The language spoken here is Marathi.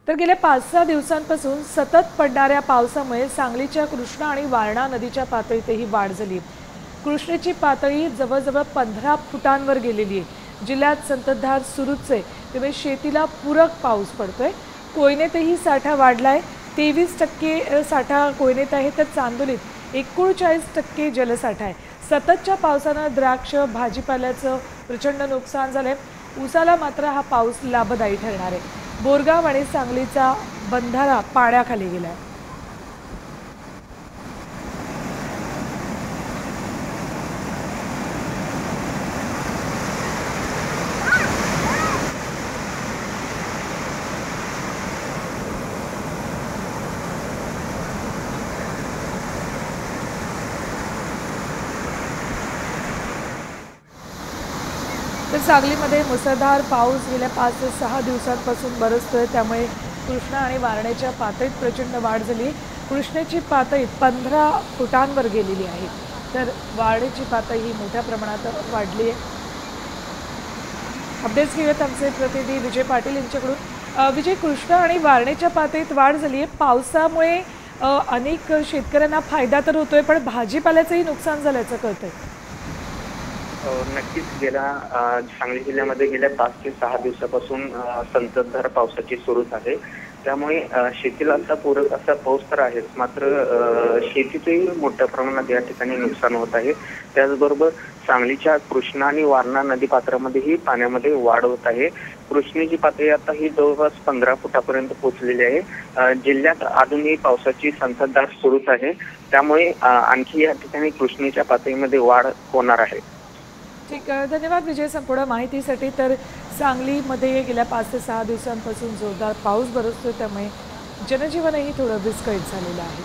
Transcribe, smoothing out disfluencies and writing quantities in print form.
तर गेल्या 5-6 दिवसांपासून सतत पडणाऱ्या पावसामुळे सांगलीच्या कृष्णा आणि वारणा नदीच्या पातळीतही वाढ झाली। कृष्णेची पातळी जवळजवळ 15 फुटांवर गेलेली आहे। जिल्ह्यात संततधार सुरूच आहे, त्यामुळे शेतीला पूरक पाऊस पडतोय। कोयनेतही साठा वाढलाय, 23% साठा कोयनेत आहे, तर चांदोलीत 39% जलसाठा आहे। सततच्या पावसानं द्राक्ष भाजीपाल्याचं प्रचंड नुकसान झालंय। ऊसाला मात्र हा पाऊस लाभदायी ठरणार आहे। बोरगाव आणि सांगलीचा बंधारा पाण्याखाली गेलाय। तर सांगलीमध्ये मुसळधार पाऊस गेल्या 5 ते 6 दिवसांपासून बरसतोय, त्यामुळे कृष्णा आणि वारणेच्या पातळीत प्रचंड वाढ झाली। कृष्णेची पातळी 15 फुटांवर गेलेली आहे, तर वारणेची पातळी ही मोठ्या प्रमाणात वाढली आहे। अपडेट्स घेऊयात आमचे प्रतिनिधी विजय पाटील यांच्याकडून। विजय, कृष्णा आणि वारणेच्या पातळीत वाढ झाली आहे। पावसामुळे अनेक शेतकऱ्यांना फायदा तर होतोय, पण भाजीपाल्याचंही नुकसान झाल्याचं कळतंय। नक्कीच सांगली जिल्ह्यामध्ये गेल्या 5 ते 6 दिवसापासून संततधार पावसाची सुरूच आहे। त्यामुळे शेतीला पूरक असा पाऊस तर आहेच, मात्र शेतीचंही मोठ्या प्रमाणात या ठिकाणी नुकसान होत आहे। त्याचबरोबर सांगलीच्या कृष्णा आणि वारणा नदी पात्रामध्येही पाण्यामध्ये वाढ होत आहे। कृष्णेची पातळी आता ही जवळपास 15 फुटापर्यंत पोहोचलेली आहे। जिल्ह्यात अजूनही पावसाची संततधार सुरूच आहे, त्यामुळे आणखी या ठिकाणी कृष्णेच्या पातळीमध्ये वाढ होणार आहे। ठीक आहे, धन्यवाद विजय संपूर्ण माहितीसाठी। तर सांगलीमध्ये गेल्या 5 ते 6 दिवसांपासून जोरदार पाऊस बरसतोय, त्यामुळे जनजीवनही थोडं विस्कळीत झालेलं आहे।